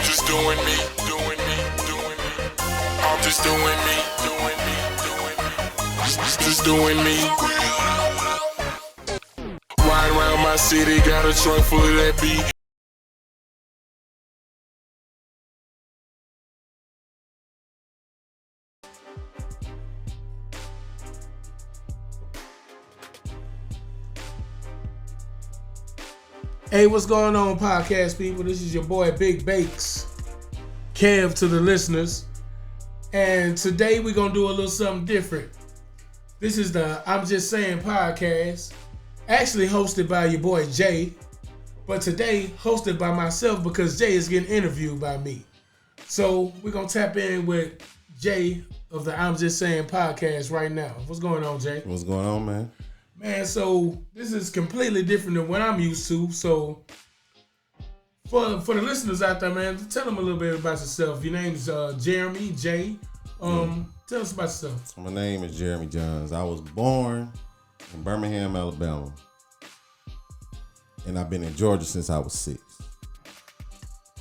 I'm just doing me, doing me, doing me. I'm just doing me, doing me, doing me. Just doing me. Riding around my city, got a trunk full of that beat. Hey, what's going on, podcast people? This is your boy Big Bakes, Kev to the listeners, and today we're gonna do a little something different. This is the I'm Just Saying podcast, actually hosted by your boy Jay, but today hosted by myself because Jay is getting interviewed by me. So we're gonna tap in with Jay of the I'm Just Saying podcast right now. What's going on, Jay? What's going on, man? Man, so this is completely different than what I'm used to. So for the listeners out there, man, tell them a little bit about yourself. Your name's Jeremy J. Tell us about yourself. My name is Jeremy Johns. I was born in Birmingham, Alabama, and I've been in Georgia since I was 6.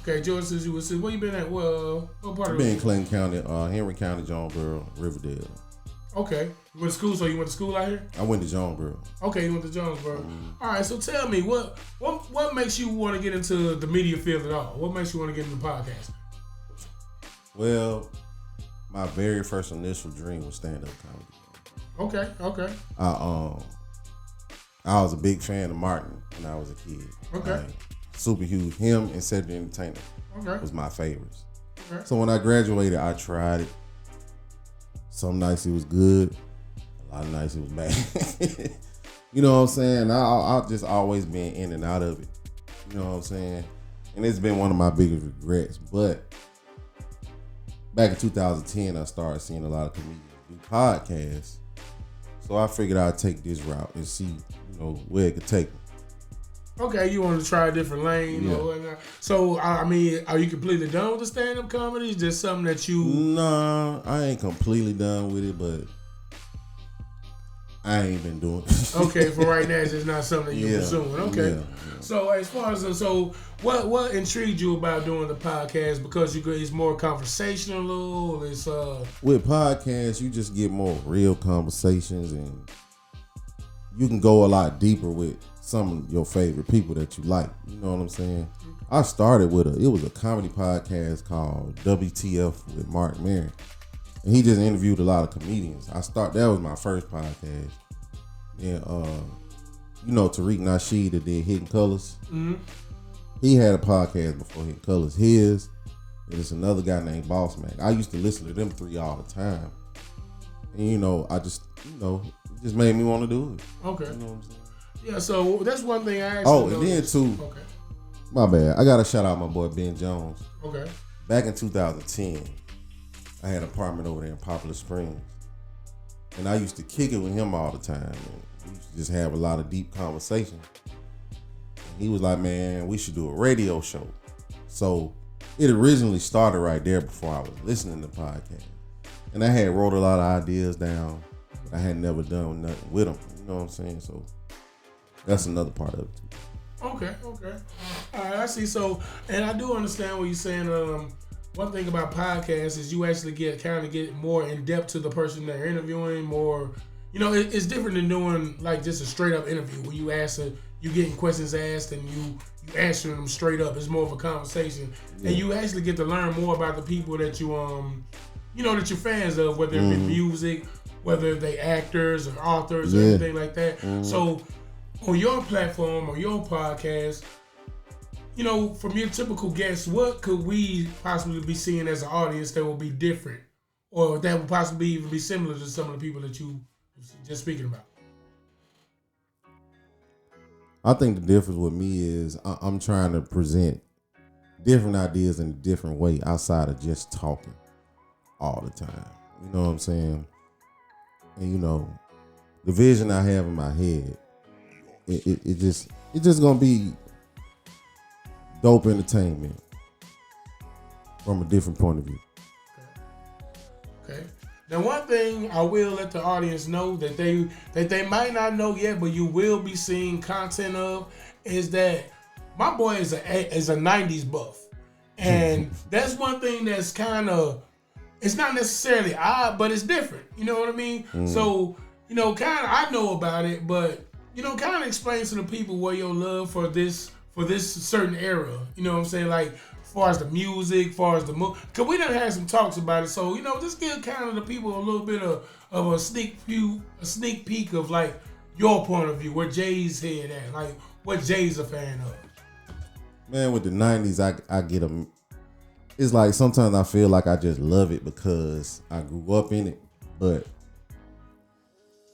Okay, George, since you was 6, where you been at? What part I've of been it? in Clinton County, Henry County, Jonesboro, Riverdale. Okay, you went to school. So you went to school out here? I went to Jonesboro. Okay, you went to Jonesboro. All right, so tell me what makes you want to get into the media field at all? What makes you want to get into podcasting? Well, my very first initial dream was stand-up comedy. Okay. I was a big fan of Martin when I was a kid. Okay. Like, super huge. Him and Cedric the Entertainer Okay. was my favorites. Okay. So when I graduated, I tried it. Some nights it was good, a lot of nights it was bad. You know what I'm saying? I've just always been in and out of it. You know what I'm saying? And it's been one of my biggest regrets. But back in 2010, I started seeing a lot of comedians do podcasts. So I figured I'd take this route and see, where it could take me. Okay, you want to try a different lane. Yeah. Or whatnot. So, I mean, are you completely done with the stand-up comedy? Is just something that you... Nah, I ain't completely done with it, but I ain't been doing it. Okay, for right now, it's just not something that you're Yeah, pursuing. Okay. yeah. So, as far as... So, what intrigued you about doing the podcast? Because it's more conversational? It's... With podcasts, you just get more real conversations, and you can go a lot deeper with some of your favorite people that you like. You know what I'm saying? I started with it was a comedy podcast called WTF with Mark Maron. And he just interviewed a lot of comedians. That was my first podcast. And Tariq Nasheed that did Hidden Colors. Mm-hmm. He had a podcast before Hidden Colors. His, and it's another guy named Boss Mac. I used to listen to them 3 all the time. And I just, it just made me want to do it. Okay. You know what I'm saying? Yeah, so that's one thing I asked. Oh, and then too, Okay. my bad. I gotta shout out my boy Ben Jones. Okay. Back in 2010, I had an apartment over there in Poplar Springs, and I used to kick it with him all the time. And we used to just have a lot of deep conversations. And he was like, "Man, we should do a radio show." So it originally started right there before I was listening to podcasts, and I had wrote a lot of ideas down. I had never done nothing with them. You know what I'm saying? So that's another part of it too. Okay. All right, I see. So, and I do understand what you're saying. One thing about podcasts is you actually get more in depth to the person that you're interviewing. More, it's different than doing like just a straight up interview where you getting questions asked and you answering them straight up. It's more of a conversation, and you actually get to learn more about the people that you that you're fans of, whether it be music, whether they actors or authors or anything like that. So, on your platform or your podcast, from your typical guests, what could we possibly be seeing as an audience that will be different, or that will possibly even be similar to some of the people that you just speaking about? I think the difference with me is I'm trying to present different ideas in a different way outside of just talking all the time. You know what I'm saying? And the vision I have in my head, it's just gonna be dope entertainment from a different point of view. Okay. Now, one thing I will let the audience know that they might not know yet, but you will be seeing content of, is that my boy is a 90s buff. And that's one thing that's kind of, it's not necessarily odd, but it's different. You know what I mean? So, kind of I know about it, but, kind of explain to the people what your love for this certain era. You know what I'm saying? Like, as far as the music, as far as the movie. Because we done had some talks about it. So, just give kind of the people a little bit of a sneak peek of, like, your point of view, where Jay's head at, like, what Jay's a fan of. Man, with the 90s, I get them. It's like sometimes I feel like I just love it because I grew up in it. But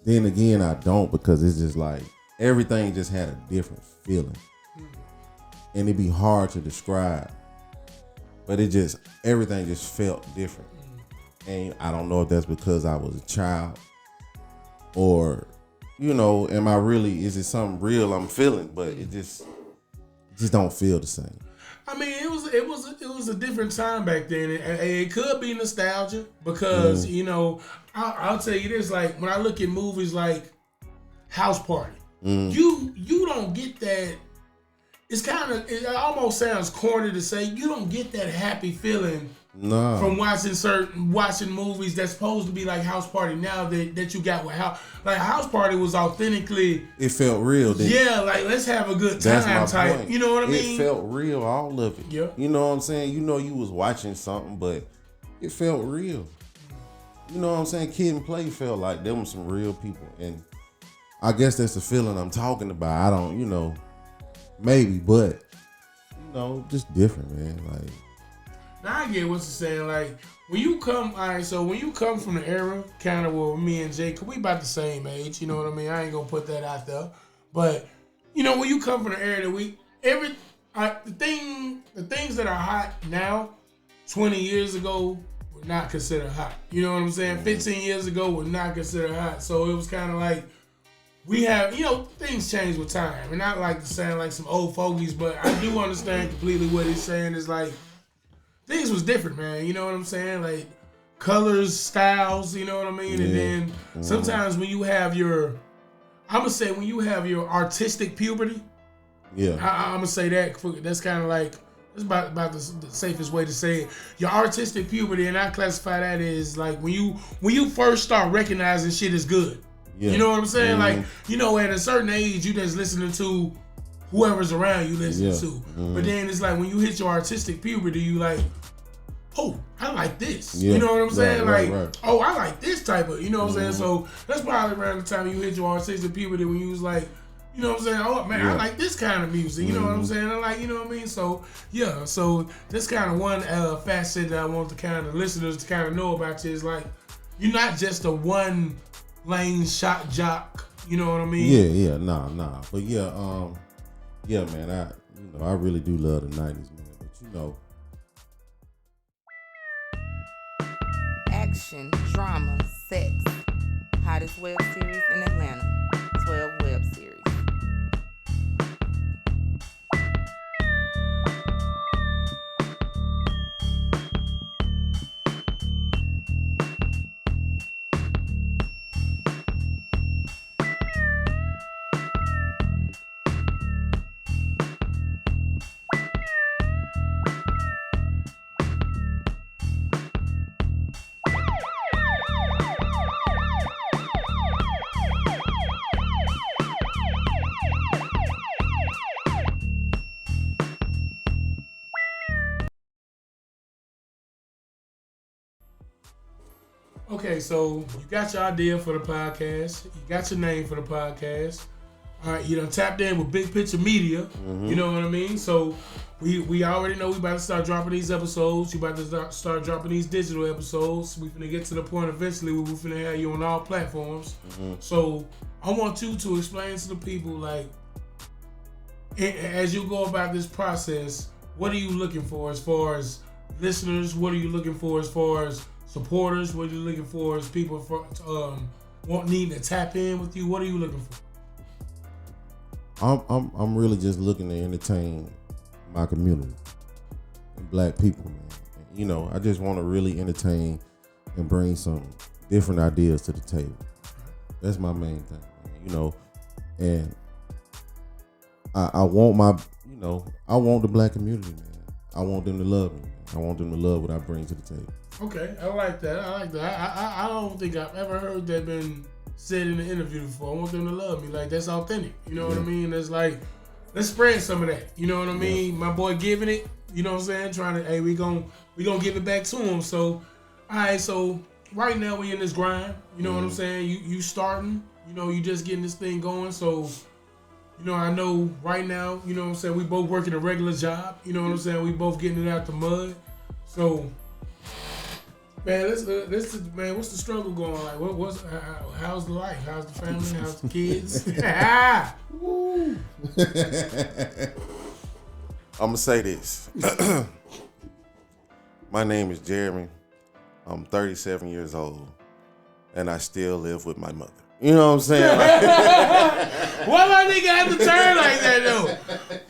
then again, I don't, because it's just like everything just had a different feeling. And it'd be hard to describe. But everything just felt different. And I don't know if that's because I was a child or, is it something real I'm feeling? But it just don't feel the same. I mean, it was a different time back then. It could be nostalgia because I'll tell you this: like when I look at movies like House Party, you don't get that. It almost sounds corny to say you don't get that happy feeling from watching movies that's supposed to be like House Party now that you got with House Party was authentically. It felt real. Yeah, like let's have a good time type. Point. You know what I mean? It felt real, all of it. Yeah. You know what I'm saying? You was watching something, but it felt real. You know what I'm saying? Kid and Play felt like there were some real people, and I guess that's the feeling I'm talking about. I don't, maybe, but just different, man. Like. Now I get what you're saying. Like when you come from the era, kind of where me and Jay, cause we about the same age. You know what I mean? I ain't gonna put that out there, but when you come from the era that the things that are hot now, 20 years ago were not considered hot. You know what I'm saying? 15 years ago were not considered hot. So it was kind of like we have, things change with time, and I like to sound like some old fogies, but I do understand completely what he's saying. Is like. Things was different, man. You know what I'm saying? Like colors, styles. You know what I mean? Yeah. And then sometimes when you have your artistic puberty. Yeah. I'm gonna say that. That's kind of like that's about the safest way to say it. Your artistic puberty, and I classify that as like when you first start recognizing shit is good. Yeah. You know what I'm saying? Like at a certain age, you just listening to whoever's around you listening to. But then it's like when you hit your artistic puberty, you like, oh, I like this. Yeah. You know what I'm saying? Right. Oh, I like this type of, you know what I'm saying? So that's probably around the time you hit your artistic puberty when you was like, you know what I'm saying? Oh, man, I like this kind of music. You know what I'm saying? I like, you know what I mean? So, yeah. So that's kind of one facet that I want the kind of listeners to kind of know about you is like, you're not just a one lane shot jock. You know what I mean? Yeah. Nah. But yeah, man, I really do love the 90s, man. But Action, drama, sex. Hottest web series in Atlanta. 12 web series. Okay, so you got your idea for the podcast. You got your name for the podcast. All right, you done tapped in with Big Picture Media. You know what I mean? So we already know we about to start dropping these episodes. You about to start dropping these digital episodes. We finna get to the point eventually where we finna have you on all platforms. So I want you to explain to the people, like, as you go about this process, what are you looking for as far as listeners? What are you looking for as far as supporters? What are you looking for as people needing to tap in with you? What are you looking for? I'm really just looking to entertain my community and black people, man. I just want to really entertain and bring some different ideas to the table. That's my main thing, man. And I want I want the black community, man. I want them to love me. I want them to love what I bring to the table. Okay, I like that. I don't think I've ever heard that been said in an interview before. I want them to love me. Like, that's authentic. You know what I mean? That's like, let's spread some of that. You know what I mean? My boy giving it. You know what I'm saying? Trying to, hey, we gonna give it back to him. So, all right. So right now we in this grind. You know what I'm saying? You starting. You know, you just getting this thing going. So, you know, I know right now. You know what I'm saying? We both working a regular job. You know what I'm saying? We both getting it out the mud. So, man, man, what's the struggle going like? How's the life? How's the family? How's the kids? Woo. I'm gonna say this. My name is Jeremy. I'm 37 years old, and I still live with my mother. You know what I'm saying? Why my nigga have to turn like that though?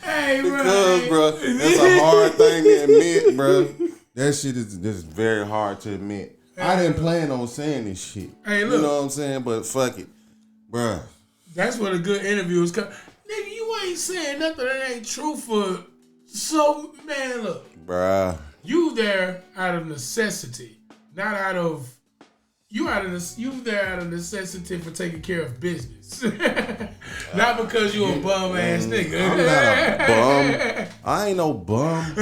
Hey, bro. Because, bro, that's a hard thing to admit, bro. That shit is very hard to admit. I didn't plan on saying this shit. Hey, look. You know what I'm saying? But fuck it, bro. That's what a good interview is. Nigga, you ain't saying nothing that ain't true for. So, man, look. Bruh. You there out of necessity, not out of. You there out of necessity for taking care of business, not because you a bum ass nigga. I'm not a bum. I ain't no bum.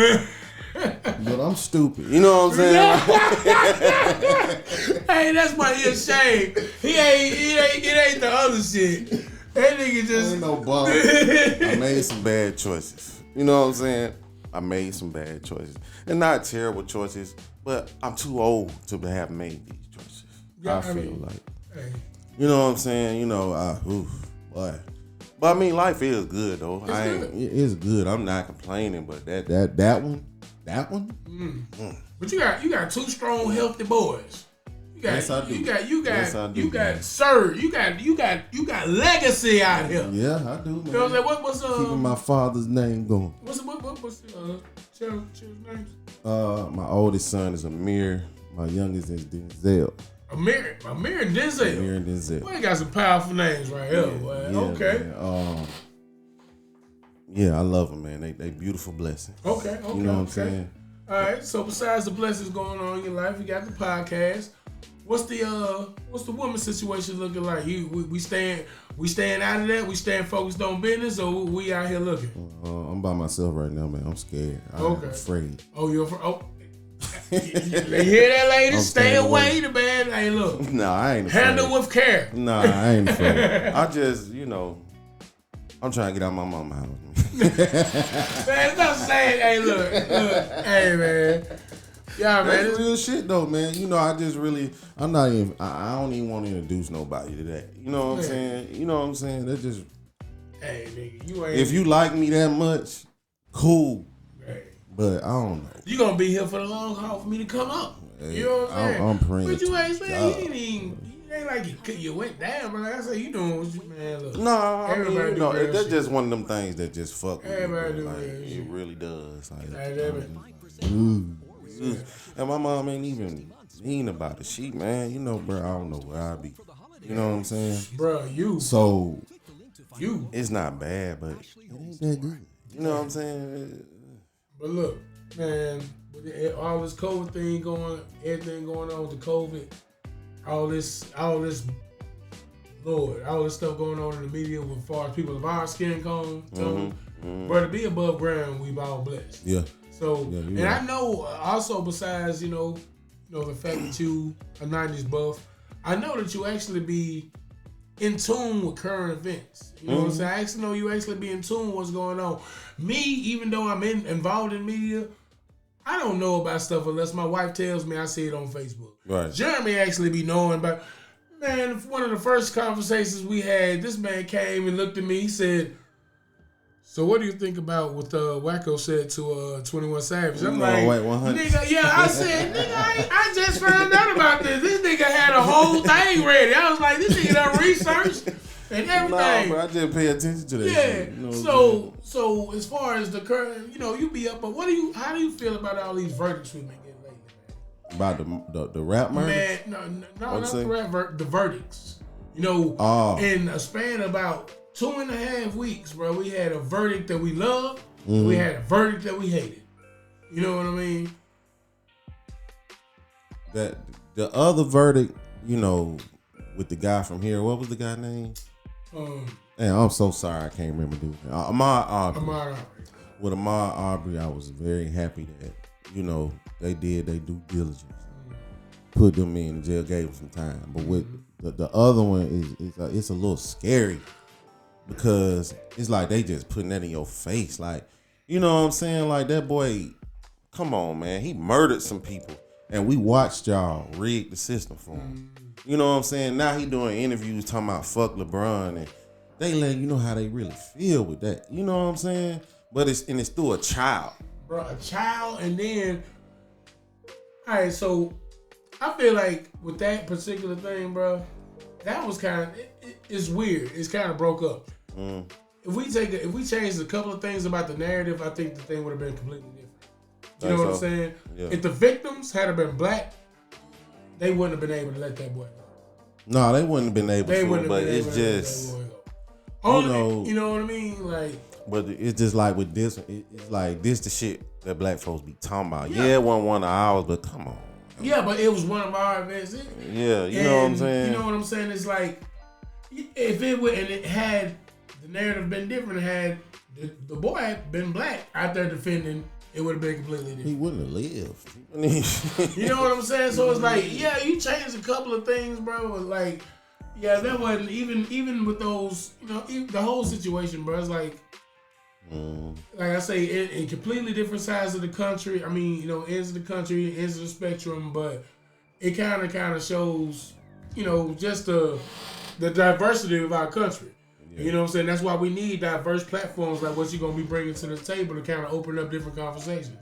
But I'm stupid. You know what I'm saying? Hey, that's my shame. It ain't the other shit. That nigga just. I ain't no bum. I made some bad choices. You know what I'm saying? I made some bad choices. And not terrible choices, but I'm too old to have made these choices. Yeah, I feel like. Hey. You know what I'm saying? You know, boy. But I mean, life is good though. It's good. I'm not complaining, but that one. But you got two strong, healthy boys. Yes, I do. You got sir. You got legacy out here. Yeah, I do, man. You know what I'm saying? Keeping my father's name going. What's children's names? My oldest son is Amir. My youngest is Denzel. Amir and Denzel. Amir and Denzel. Boy, they got some powerful names right here. Yeah, okay. Man. Yeah, I love them, man. They beautiful blessings. Okay. You know what I'm saying? All right. So besides the blessings going on in your life, you got the podcast. What's the woman situation looking like? We staying out of that? We staying focused on business, or we out here looking? I'm by myself right now, man. I'm scared. I'm afraid. Oh, you're afraid? Oh. They hear that, ladies? Stay away, the man. Hey, look. No, I ain't afraid. Handle with care. Nah, I ain't afraid. I just, I'm trying to get out of my mama's house. Man, don't say it. Hey, look. Hey, man. Yeah, man. That's real shit, though, man. I just really, I don't even want to introduce nobody to that. You know what I'm saying? You know what I'm saying? That just. Hey, nigga, you ain't. If you like me that much, cool. Hey. But I don't know. You gonna be here for the long haul for me to come up. Hey, You know what I'm saying? I'm praying. But you ain't, man, you ain't like you went down, man. Like I said, you doing what you, man, look. No, I mean, Everybody do real that's shit. just one of them things that just fuck with Everybody me. do Like, real it shit. really does. Hey, And my mom ain't even mean about it. She, man, bro, I don't know where I be. You know what I'm saying? Bro, you. So, You. it's not bad, but it ain't that good. You know what I'm saying? But look, man, with all this COVID thing going, everything going on with the COVID, all this stuff going on in the media with far as people of our skin tone. But to be above ground, we've all blessed. Yeah. So, Yeah, and right. I know also besides, the fact that you a 90s buff, I know that you actually be in tune with current events. You know what I'm saying? I actually know you actually be in tune with what's going on. Me, even though I'm involved in media, I don't know about stuff unless my wife tells me I see it on Facebook. Right. Jeremy actually be knowing about. Man, one of the first conversations we had, this man came and looked at me. He said, "So what do you think about what Wacko said to 21 Savage?" I'm like, wait, 100. nigga, yeah. I said, nigga, I just found out about this. This nigga had a whole thing ready. I was like, this nigga done researched and everything. No, bro, I just pay attention to that shit. Yeah. So as far as the current, you be up. But how do you feel about all these verdicts we've been getting lately, man? About the rap murder? Man, no, not the rap. The verdicts. In a span of about 2.5 weeks, bro, we had a verdict that we loved. We had a verdict that we hated. You know what I mean? That the other verdict, you know, with the guy from here, what was the guy's name? Damn, I'm so sorry, I can't remember dude. Ahmaud Arbery. Ahmaud Arbery. With Ahmaud Arbery, I was very happy that, you know, they did their due diligence. Put them in jail, gave them some time. But with the other one, it's a little scary because it's like they just putting that in your face. Like, you know what I'm saying? Like, that boy, come on, man. He murdered some people. And we watched y'all rig the system for him. You know what I'm saying? Now he doing interviews talking about fuck LeBron, and they let you know how they really feel with that. You know what I'm saying? But it's through a child. Bro, a child, and then, all right, so I feel like with that particular thing, bro, that was kind of, it's weird. It's kind of broke up. If we changed a couple of things about the narrative, I think the thing would have been completely different. You know what I'm saying? Yeah. If the victims had been black, they wouldn't have been able to let that boy go. No, they wouldn't have been able to, but it's just, you know what I mean? Like, but it's just like with this, it's like this the shit that black folks be talking about. Yeah, it wasn't one of ours, but come on. Yeah, but it was one of our events. Yeah, you know what I'm saying? You know what I'm saying? It's like, if it would, and it had, the narrative been different, had the boy been black out there defending, it would have been completely different. He wouldn't have lived. You know what I'm saying? So it's like, yeah, you changed a couple of things, bro. Like, yeah, that wasn't even with those, you know, the whole situation, bro. It's like, like I say, in completely different sides of the country. I mean, you know, ends of the country, ends of the spectrum, but it kind of shows, you know, just the diversity of our country. You know what I'm saying? That's why we need diverse platforms like what you're going to be bringing to the table to kind of open up different conversations.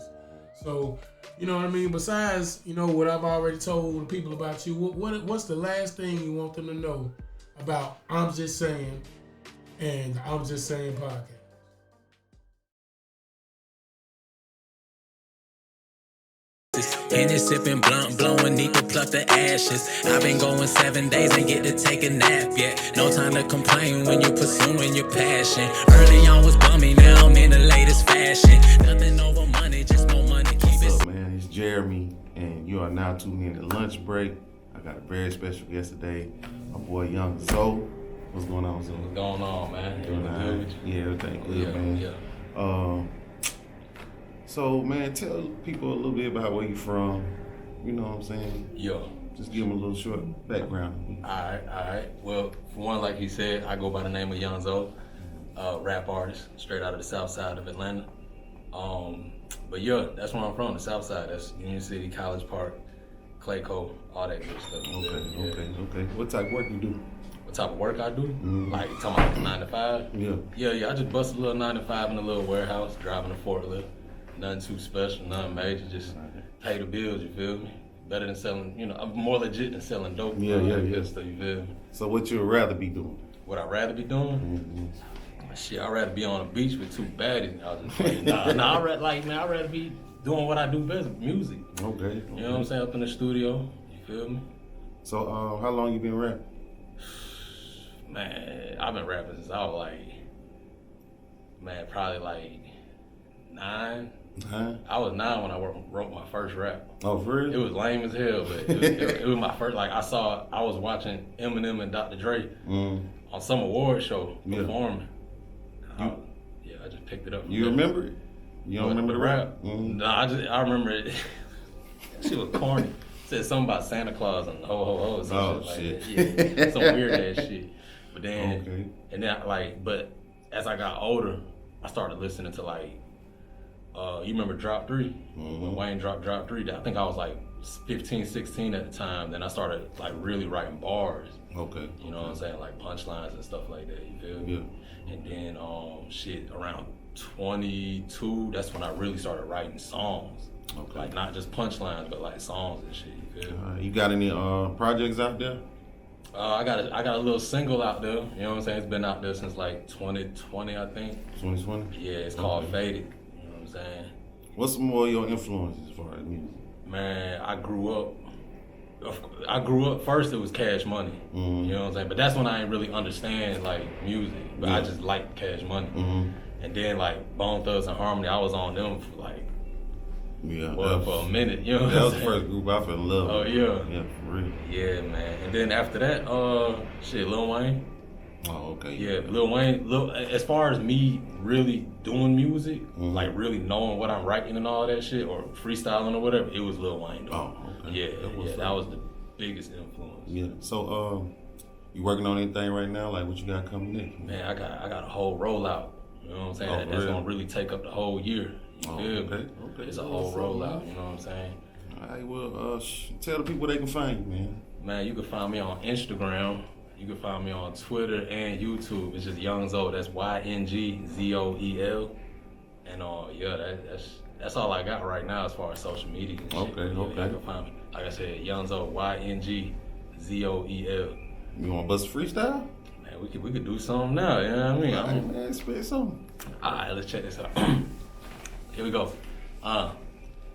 So, you know what I mean? Besides, you know, what I've already told the people about you, what's the last thing you want them to know about I'm Just Saying and the I'm Just Saying podcast? Henny sipping blunt, blowing, need to pluck the ashes. I've been going 7 days and get to take a nap yet. No time to complain when you're pursuing your passion. Early on was bummy, now I'm in the latest fashion. Nothing over money, just more money. Keep What's up, man? It's Jeremy, and you are now tuning in to Lunch Break. I got a very special guest today, my boy Young Zoe. What's going on, Zoe? What's going on, man? Everything good with you? Yeah, everything good, man. Yeah. So, man, tell people a little bit about where you from. You know what I'm saying? Yeah. Just give them a little short background. All right. Well, for one, like he said, I go by the name of Young Zoe, rap artist, straight out of the south side of Atlanta. But yeah, that's where I'm from, the south side. That's Union City, College Park, Clayco, all that good stuff. Okay. What type of work you do? What type of work I do? Like, you talking about 9 to 5? Yeah, I just bust a little 9 to 5 in a little warehouse, driving a forklift. Nothing too special, nothing major, just pay the bills, you feel me? Better than selling, you know, I'm more legit than selling dope. Yeah. Stuff, you feel me? So what you would rather be doing? What I'd rather be doing? Shit, I'd rather be on a beach with two baddies. I was just playing. I'd rather be doing what I do best, music. Okay. You know what I'm saying? Up in the studio, you feel me? So how long you been rapping? Man, I've been rapping since I was probably like 9. I was 9 when I wrote my first rap. Oh, for real? It was lame as hell, but it was my first. Like I was watching Eminem and Dr. Dre on some award show performing. I just picked it up. You remember it? You don't remember the rap? Nah, I remember it. Shit was corny. Said something about Santa Claus and ho ho ho. Oh shit! Like yeah, some weird ass shit. But then, but as I got older, I started listening to like. You remember Drop 3? When Wayne dropped Drop 3, I think I was like 15, 16 at the time. Then I started like really writing bars. Okay. You know what I'm saying? Like punchlines and stuff like that, you feel me? Yeah. And then around 22, that's when I really started writing songs. Okay. Like not just punchlines, but like songs and shit, you feel me? You got any projects out there? I got a little single out there, you know what I'm saying? It's been out there since like 2020, I think. 2020? Yeah, it's called Faded. Saying. What's more of your influences as far as music? Man, I grew up first it was Cash Money. You know what I'm saying? But that's when I didn't really understand like music. But I just liked Cash Money. And then like Bone Thugs and Harmony, I was on them for like Yeah, for a minute. You know, that was the first group I fell in love with. Oh yeah, yeah, for real. Yeah, man. And then after that, Lil Wayne. Oh, okay. Yeah, Lil Wayne. As far as me really doing music, like really knowing what I'm writing and all that shit, or freestyling or whatever, it was Lil Wayne. Though. Oh, okay. Yeah, that was the biggest influence. Yeah. So, you working on anything right now? Like, what you got coming next? Man, I got a whole rollout. You know what I'm saying? That's gonna really take up the whole year. Okay. It's a whole rollout. You know what I'm saying? All right. Well, tell the people they can find you, man. Man, you can find me on Instagram. You can find me on Twitter and YouTube. It's just Young Zoe. That's YNGZOEL. And that's all I got right now as far as social media. And shit. Okay. You can find me. Like I said, Young Zoe, YNGZOEL. You want to bust a freestyle? Man, we could do something now. You know what I mean? All right, man, spit something. All right, let's check this out. Here we go.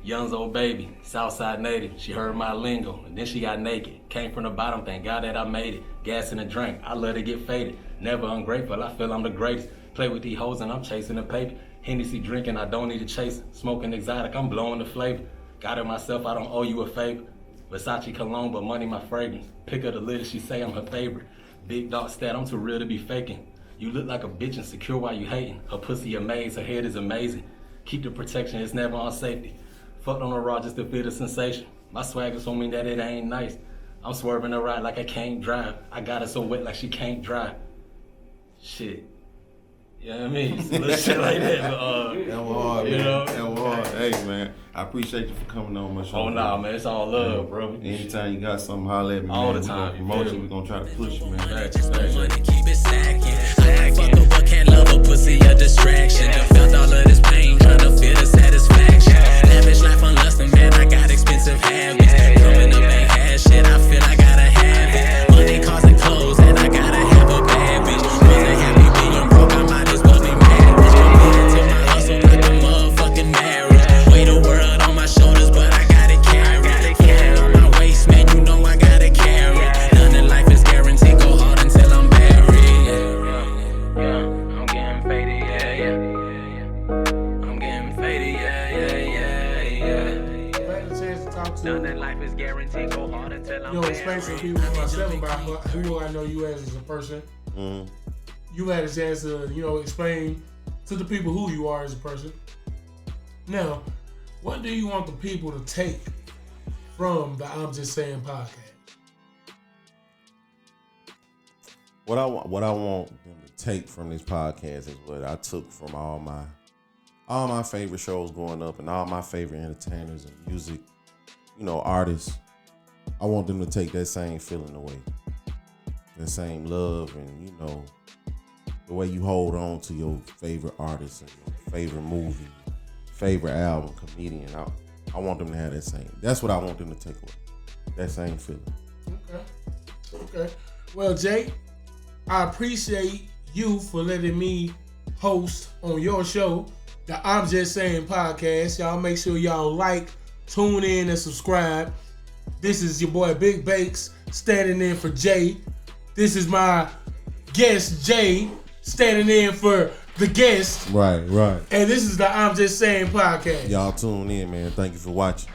Young Zoe baby, Southside native. She heard my lingo, and then she got naked. Came from the bottom, thank God that I made it. Gas in the drink, I let it get faded. Never ungrateful, I feel I'm the greatest. Play with these hoes and I'm chasing the paper. Hennessy drinking, I don't need to chase. Smoking exotic, I'm blowing the flavor. Got it myself, I don't owe you a favor. Versace cologne, but money my fragrance. Pick up the lid, she say I'm her favorite. Big dog stat, I'm too real to be faking. You look like a bitch and secure while you hating. Her pussy amazed, her head is amazing. Keep the protection, it's never on safety. Fucked on the raw just to feel the sensation. My swagger so mean that it ain't nice. I'm swerving the ride like I can't drive. I got her so wet like she can't drive. Shit. You know what I mean? Some little shit like that. That was hard, you man. know? That was hard. Hey, man, I appreciate you for coming on my show. Oh, nah, man. It's all love, bro. Anytime you got something, holler at me, all man. the time. We gonna promote you. We gonna try to push you, man. Just the money, keep it stacking. I fuck up, but can't love a pussy, a distraction. Done felt all of this pain, trying to feel the satisfaction. Lavish life on lustin', man, I got expensive habits. Coming up ain't had shit, I feel I gotta have it. Money, cars, and clothes, and I gotta have a bad bitch. Wasn't happy being broke, I might as well be mad. Committed to my hustle like a motherfucking marriage. Weigh the world on my shoulders, but I gotta carry it. On my waist, man, you know I gotta carry it. None of life is guaranteed, go hard until I'm buried. I'm getting faded, I'm getting faded, I've had the chance to talk None to of life is guaranteed, go hard until I'm explain to people myself about who I know you as a person. You had a chance to, explain to the people who you are as a person. Now, what do you want the people to take from the I'm Just Saying podcast? What I want them to take from this podcast is what I took from all my favorite shows growing up and all my favorite entertainers and music, artists. I want them to take that same feeling away, that same love, and the way you hold on to your favorite artist and your favorite movie, favorite album, comedian. I want them to have that same. That's what I want them to take away. That same feeling. Okay. Well, Jay, I appreciate you for letting me host on your show, the I'm Just Saying podcast. Y'all make sure y'all like, tune in, and subscribe. This is your boy Big Bakes standing in for Jay. This is my guest Jay standing in for the guest. Right. And this is the I'm Just Saying podcast. Y'all tune in, man. Thank you for watching.